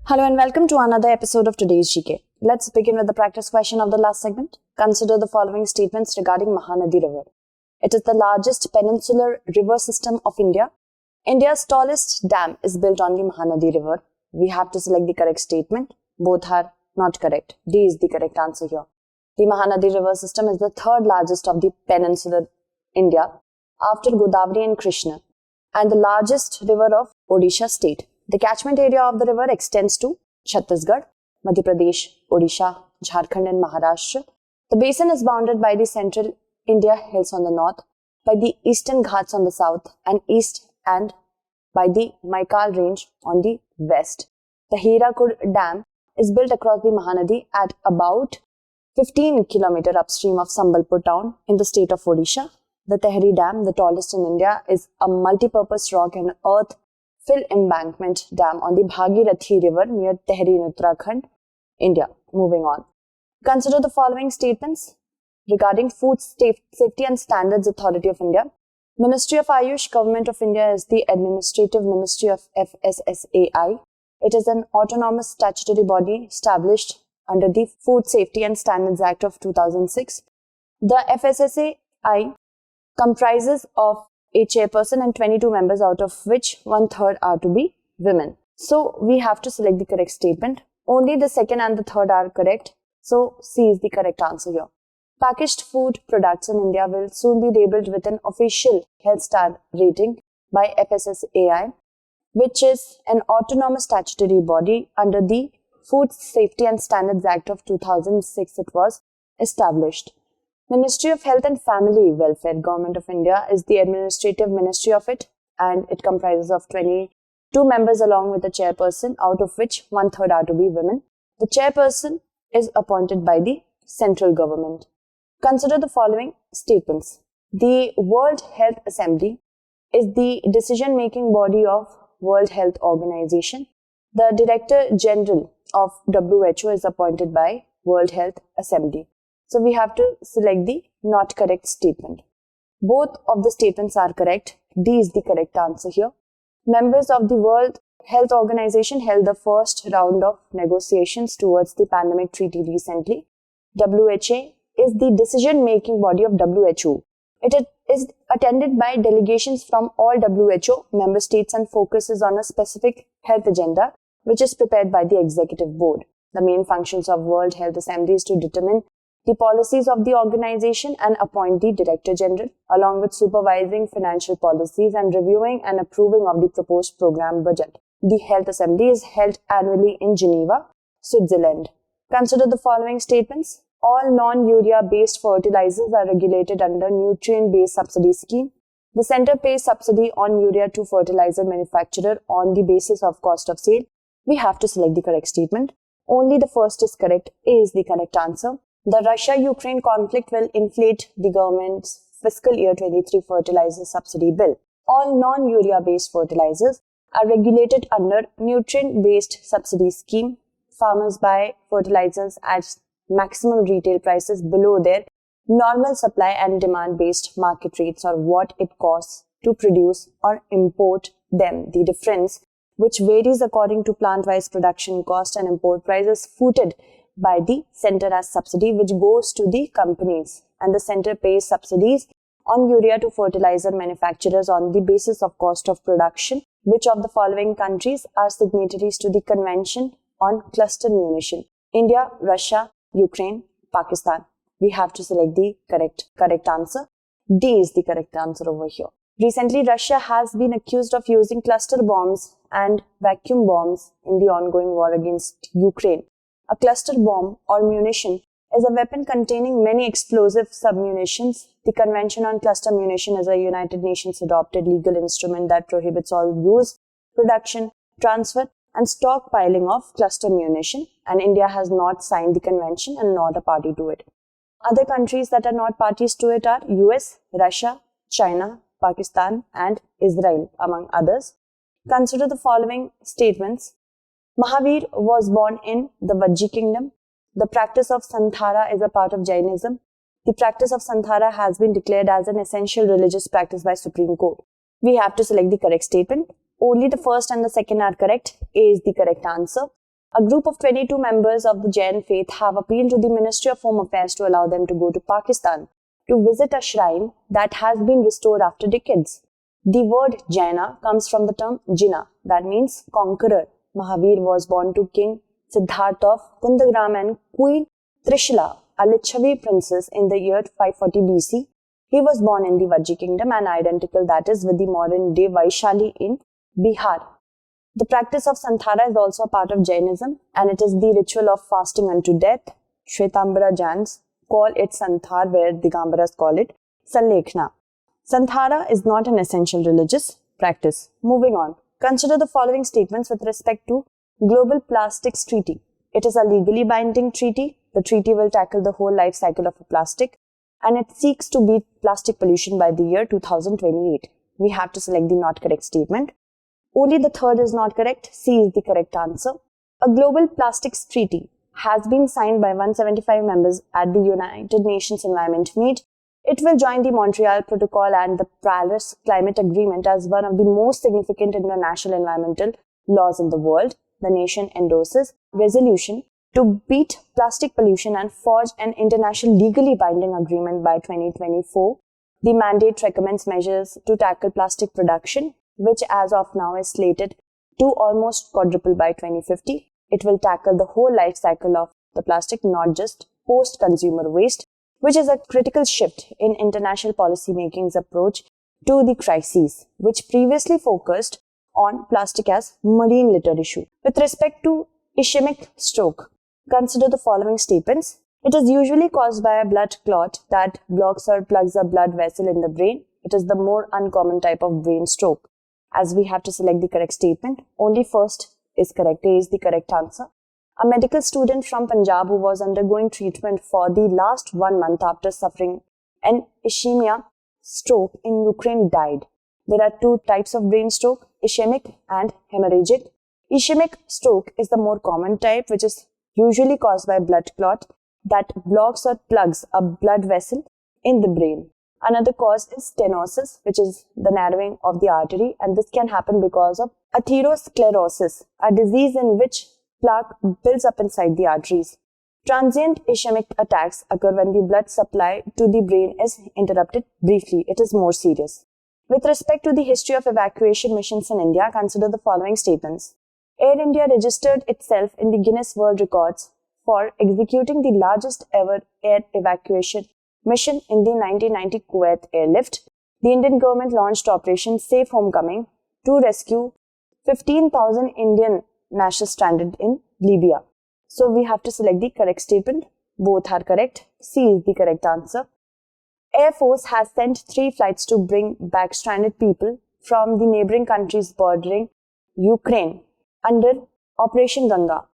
Hello and welcome to another episode of today's GK. Let's begin with the practice question of the last segment. Consider the following statements regarding Mahanadi River. It is the largest peninsular river system of India. India's tallest dam is built on the Mahanadi River. We have to select the correct statement. Both are not correct. D is the correct answer here. The Mahanadi River system is the third largest of the peninsular India after Godavari and Krishna and the largest river of Odisha state. The catchment area of the river extends to Chhattisgarh, Madhya Pradesh, Odisha, Jharkhand and Maharashtra. The basin is bounded by the central India hills on the north, by the eastern Ghats on the south and east and by the Maikal range on the west. The Hirakud Dam is built across the Mahanadi at about 15 km upstream of Sambalpur town in the state of Odisha. The Tehri Dam, the tallest in India, is a multi-purpose rock and earth fill embankment dam on the Bhagirathi River near Tehri in Uttarakhand, India. Moving on. Consider the following statements regarding Food Safety and Standards Authority of India. Ministry of Ayush, Government of India is the administrative ministry of FSSAI. It is an autonomous statutory body established under the Food Safety and Standards Act of 2006. The FSSAI comprises of a chairperson and 22 members, out of which 1/3 are to be women. So we have to select the correct statement. Only the second and the third are correct. So C is the correct answer here. Packaged food products in India will soon be labeled with an official health star rating by FSSAI, which is an autonomous statutory body under the Food Safety and Standards Act of 2006. It was established. Ministry of Health and Family Welfare, Government of India, is the administrative ministry of it, and it comprises of 22 members along with a chairperson, out of which 1/3 are to be women. The chairperson is appointed by the central government. Consider the following statements. The World Health Assembly is the decision-making body of World Health Organization. The Director General of WHO is appointed by World Health Assembly. So we have to select the not correct statement. Both of the statements are correct. D is the correct answer here. Members of the World Health Organization held the first round of negotiations towards the pandemic treaty recently. WHA is the decision-making body of WHO. It is attended by delegations from all WHO member states and focuses on a specific health agenda, which is prepared by the executive board. The main functions of World Health Assembly is to determine the policies of the organization and appoint the Director General, along with supervising financial policies and reviewing and approving of the proposed program budget. The Health Assembly is held annually in Geneva, Switzerland. Consider the following statements. All non-urea based fertilizers are regulated under nutrient-based subsidy scheme. The center pays subsidy on urea to fertilizer manufacturer on the basis of cost of sale. We have to select the correct statement. Only the first is correct. A is the correct answer. The Russia-Ukraine conflict will inflate the government's fiscal year 23 fertilizer subsidy bill. All non-urea-based fertilizers are regulated under nutrient-based subsidy scheme. Farmers buy fertilizers at maximum retail prices below their normal supply and demand-based market rates, or what it costs to produce or import them. The difference, which varies according to plant-wise production cost and import prices, footed by the center as subsidy, which goes to the companies, and the center pays subsidies on urea to fertilizer manufacturers on the basis of cost of production. Which of the following countries are signatories to the Convention on Cluster Munition? India, Russia, Ukraine, Pakistan. We have to select the correct answer. D is the correct answer over here. Recently, Russia has been accused of using cluster bombs and vacuum bombs in the ongoing war against Ukraine. A cluster bomb or munition is a weapon containing many explosive submunitions. The Convention on Cluster Munition is a United Nations adopted legal instrument that prohibits all use, production, transfer and stockpiling of cluster munition, and India has not signed the convention and not a party to it. Other countries that are not parties to it are US, Russia, China, Pakistan and Israel, among others. Consider the following statements. Mahavira was born in the Vajji kingdom. The practice of Santhara is a part of Jainism. The practice of Santhara has been declared as an essential religious practice by Supreme Court. We have to select the correct statement. Only the first and the second are correct. A is the correct answer. A group of 22 members of the Jain faith have appealed to the Ministry of Home Affairs to allow them to go to Pakistan to visit a shrine that has been restored after decades. The word Jaina comes from the term Jina, that means conqueror. Mahavira was born to King Siddhartha of Kundagram and Queen Trishula, a Lichavi princess, in the year 540 BC. He was born in the Vajji kingdom and identical, that is, with the modern-day Vaishali in Bihar. The practice of Santhara is also a part of Jainism, and it is the ritual of fasting unto death. Shvetambara Jains call it Santhar, where Digambaras call it Sanlekhna. Santhara is not an essential religious practice. Moving on, consider the following statements with respect to Global Plastics Treaty. It is a legally binding treaty. The treaty will tackle the whole life cycle of a plastic, and it seeks to beat plastic pollution by the year 2028. We have to select the not correct statement. Only the third is not correct. C is the correct answer. A Global Plastics Treaty has been signed by 175 members at the United Nations Environment Meet. It will join the Montreal Protocol and the Paris Climate Agreement as one of the most significant international environmental laws in the world. The nation endorses resolution to beat plastic pollution and forge an international legally binding agreement by 2024. The mandate recommends measures to tackle plastic production, which as of now is slated to almost quadruple by 2050. It will tackle the whole life cycle of the plastic, not just post-consumer waste, which is a critical shift in international policy making's approach to the crisis, which previously focused on plastic as marine litter issue. With respect to ischemic stroke, consider the following statements. It is usually caused by a blood clot that blocks or plugs a blood vessel in the brain. It is the more uncommon type of brain stroke. As we have to select the correct statement, only first is correct. A is the correct answer. A medical student from Punjab who was undergoing treatment for the last 1 month after suffering an ischemia stroke in Ukraine died. There are two types of brain stroke, ischemic and hemorrhagic. Ischemic stroke is the more common type, which is usually caused by blood clot that blocks or plugs a blood vessel in the brain. Another cause is stenosis, which is the narrowing of the artery, and this can happen because of atherosclerosis, a disease in which plaque builds up inside the arteries. Transient ischemic attacks occur when the blood supply to the brain is interrupted briefly. It is more serious. With respect to the history of evacuation missions in India, consider the following statements. Air India registered itself in the Guinness World Records for executing the largest ever air evacuation mission in the 1990 Kuwait airlift. The Indian government launched Operation Safe Homecoming to rescue 15,000 Indian nationals stranded in Libya. So we have to select the correct statement. Both are correct. C is the correct answer. Air Force has sent 3 flights to bring back stranded people from the neighboring countries bordering Ukraine under Operation Ganga.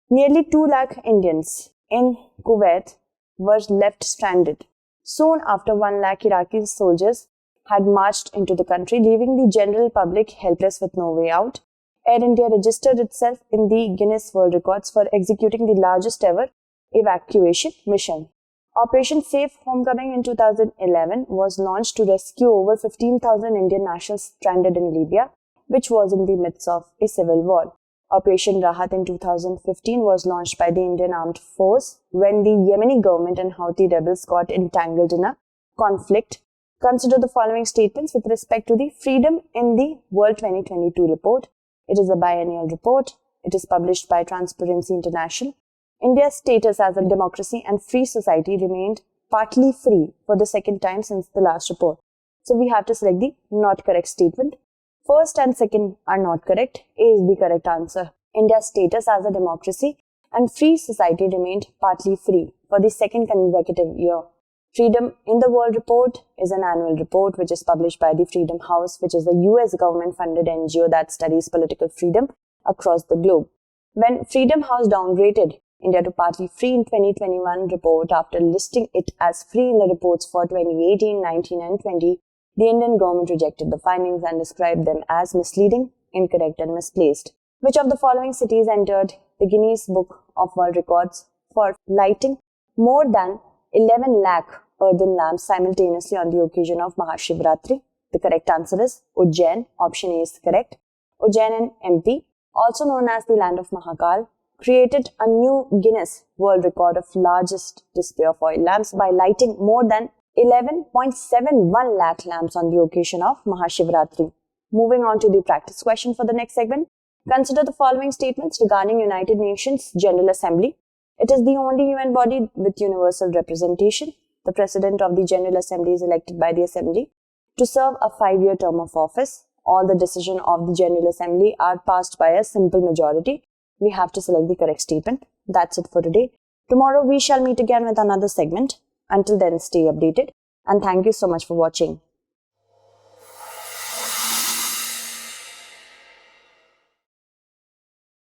Nearly 2 lakh Indians in Kuwait were left stranded. Soon after, 1 lakh Iraqi soldiers had marched into the country, leaving the general public helpless with no way out. Air India registered itself in the Guinness World Records for executing the largest ever evacuation mission. Operation Safe Homecoming in 2011 was launched to rescue over 15,000 Indian nationals stranded in Libya, which was in the midst of a civil war. Operation Rahat in 2015 was launched by the Indian Armed Force when the Yemeni government and Houthi rebels got entangled in a conflict. Consider the following statements with respect to the Freedom in the World 2022 report. It is a biennial report. It is published by Transparency International. India's status as a democracy and free society remained partly free for the second time since the last report. So we have to select the not correct statement. First and second are not correct. A is the correct answer. India's status as a democracy and free society remained partly free for the second consecutive year. Freedom in the World report is an annual report which is published by the Freedom House, which is a US government-funded NGO that studies political freedom across the globe. When Freedom House downgraded India to partly free in 2021 report after listing it as free in the reports for 2018, 19 and 20, the Indian government rejected the findings and described them as misleading, incorrect and misplaced. Which of the following cities entered the Guinness Book of World Records for lighting more than 11 lakh earthen lamps simultaneously on the occasion of Mahashivratri? The correct answer is Ujjain. Option A is correct. Ujjain in MP, also known as the land of Mahakal, created a new Guinness World Record of largest display of oil lamps by lighting more than 11.71 lakh lamps on the occasion of Mahashivratri. Moving on to the practice question for the next segment. Consider the following statements regarding United Nations General Assembly. It is the only UN body with universal representation. The President of the General Assembly is elected by the Assembly to serve a 5-year term of office. All the decisions of the General Assembly are passed by a simple majority. We have to select the correct statement. That's it for today. Tomorrow we shall meet again with another segment. Until then, stay updated and thank you so much for watching.